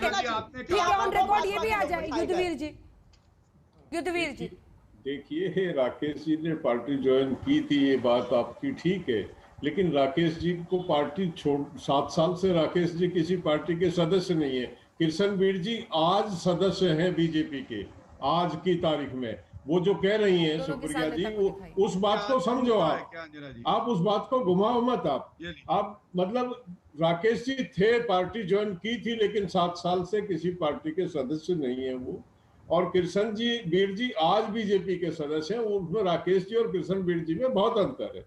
ठीक है, on record ये भी आ जाए। युद्धवीर जी देखिए, राकेश जी ने पार्टी ज्वाइन की थी, ये बात आपकी ठीक है, लेकिन राकेश जी को पार्टी छोड़ 7 साल से राकेश जी किसी पार्टी के सदस्य नहीं है। कृष्णवीर जी आज सदस्य हैं बीजेपी के, आज की तारीख में। वो जो कह रही हैं सुप्रिया जी, उस बात को समझो। आप उस बात को घुमाओ मत। आप मतलब राकेश जी थे, पार्टी ज्वाइन की थी, लेकिन 7 साल से किसी पार्टी के सदस्य नहीं है वो। और कृष्ण जी वीर जी आज बीजेपी के सदस्य हैं। उसमें राकेश जी और कृष्ण वीर जी में बहुत अंतर है।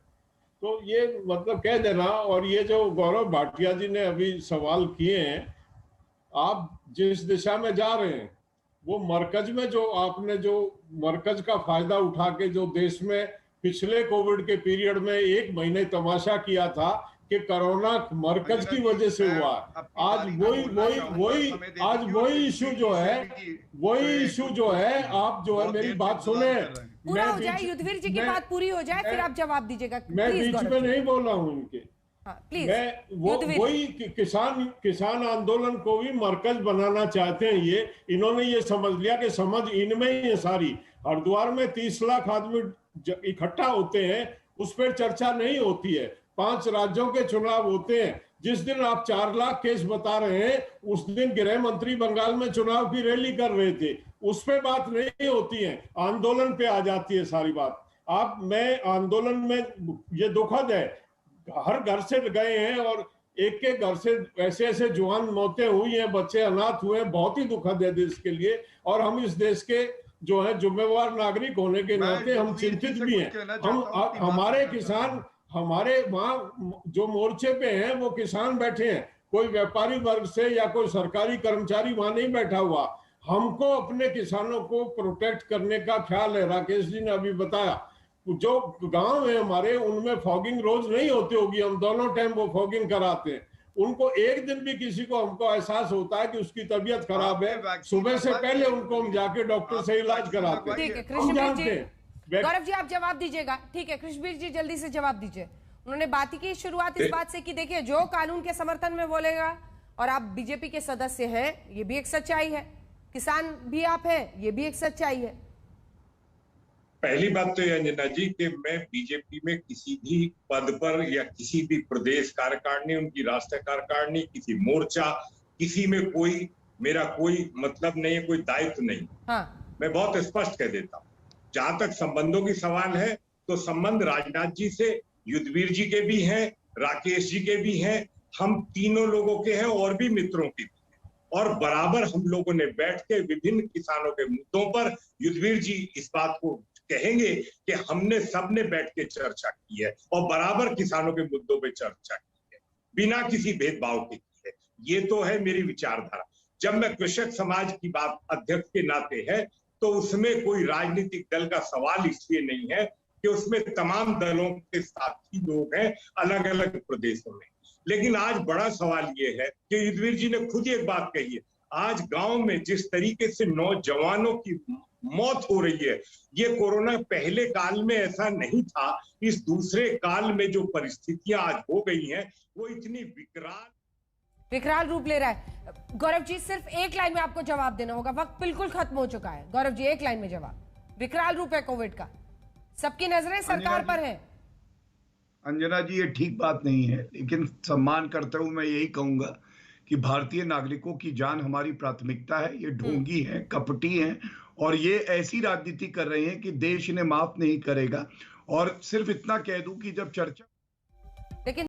तो ये मतलब कह देना। और ये जो गौरव भाटिया जी ने अभी सवाल किए हैं, आप जिस दिशा में जा रहे हैं वो मरकज में जो आपने जो मरकज का फायदा उठा के जो देश में पिछले कोविड के पीरियड में 1 महीने तमाशा किया था कि कोरोना मरकज की वजह से हुआ, आज वही इशू जो है, आप जो है मेरी बात सुने। पूरा हो जाए, युद्धवीर जी की बात पूरी हो जाए, फिर आप जवाब दीजिएगा। मैं बीच में नहीं बोल रहा हूं उनके। मैं वही किसान आंदोलन को भी मरकज बनाना चाहते हैं। ये इन्होंने ये समझ लिया कि समझ इनमें ही है सारी। हरिद्वार में 30 लाख आदमी इकट्ठा होते हैं, उस पर चर्चा नहीं होती है। 5 राज्यों के चुनाव होते हैं। जिस दिन आप 4 लाख केस बता रहे हैं, उस दिन गृह मंत्री बंगाल में चुनाव की रैली कर रहे थे, उस पर बात नहीं होती है, आंदोलन पे आ जाती है सारी बात। मैं आंदोलन में, ये दुखद है, हर घर से गए हैं और एक एक घर से ऐसे ऐसे जवान मौतें हुई हैं, बच्चे अनाथ हुए हैं। बहुत ही दुखद है देश के लिए। और हम इस देश के जो है जिम्मेवार नागरिक होने के नाते हम चिंतित भी हैं। हमारे किसान, हमारे वहां जो मोर्चे पे हैं वो किसान बैठे हैं, कोई व्यापारी वर्ग से या कोई सरकारी कर्मचारी वहां नहीं बैठा हुआ। हमको अपने किसानों को प्रोटेक्ट करने का ख्याल है। राकेश जी ने अभी बताया, जो गांव है हमारे, उनमें फॉगिंग रोज नहीं होती होगी, हम दोनों टाइम वो फॉगिंग कराते हैं। उनको एक दिन भी किसी को हमको एहसास होता है कि उसकी तबीयत खराब है, सुबह से पहले उनको हम जाके डॉक्टर से इलाज कराते हैं। ठीक है कृष्णवीर जी, गौरव जी आप जवाब दीजिएगा। ठीक है कृष्णवीर जी जल्दी से जवाब दीजिए। उन्होंने बात की शुरुआत इस बात से कि देखिए जो कानून के समर्थन में बोलेगा, और आप बीजेपी के सदस्य हैं, ये भी एक सच्चाई है, किसान भी आप हैं, ये भी एक सच्चाई है। पहली बात तो अंजना जी कि मैं बीजेपी में किसी भी पद पर या किसी भी प्रदेश कार्यकारिणी, उनकी राष्ट्रीय कार्यकारिणी, किसी मोर्चा, किसी में मेरा कोई मतलब नहीं है, कोई दायित्व नहीं। हाँ। मैं बहुत स्पष्ट कह देता हूँ। जहां तक संबंधों की सवाल है तो संबंध राजनाथ जी से, युद्धवीर जी के भी हैं, राकेश जी के भी हैं, हम तीनों लोगों के हैं, और भी मित्रों के भी हैं। और बराबर हम लोगों ने बैठ के विभिन्न किसानों के मुद्दों पर, युद्धवीर जी इस बात को कहेंगे कि हमने सबने बैठ के चर्चा की है और बराबर किसानों के मुद्दों पे चर्चा की है, बिना किसी भेदभाव के की है। ये तो है मेरी विचारधारा। जब मैं कृषक समाज की बात अध्यक्ष के नाते है, तो उसमें कोई राजनीतिक दल का सवाल इसलिए नहीं है कि उसमें तमाम दलों के साथी लोग हैं अलग अलग प्रदेशों में। लेकिन आज बड़ा सवाल ये है कि युद्धवीर जी ने खुद एक बात कही है, आज गांव में जिस तरीके से नौजवानों की मौत हो रही है, ये कोरोना पहले काल में ऐसा नहीं था। इस दूसरे काल में जो परिस्थितियां आज हो गई हैं, वो इतनी विकराल रूप ले रहा है। गौरव जी सिर्फ एक लाइन में आपको जवाब देना होगा, वक्त बिल्कुल खत्म हो चुका है। गौरव जी एक लाइन में जवाब। विकराल रूप है कोविड का, सबकी नजरें सरकार पर है। अंजना जी ये ठीक बात नहीं है, लेकिन सम्मान करते हुए मैं यही कहूंगा कि भारतीय नागरिकों की जान हमारी प्राथमिकता है। ये ढोंगी हैं, कपटी हैं, और ये ऐसी राजनीति कर रहे हैं कि देश इन्हें माफ नहीं करेगा। और सिर्फ इतना कह दूं कि जब चर्चा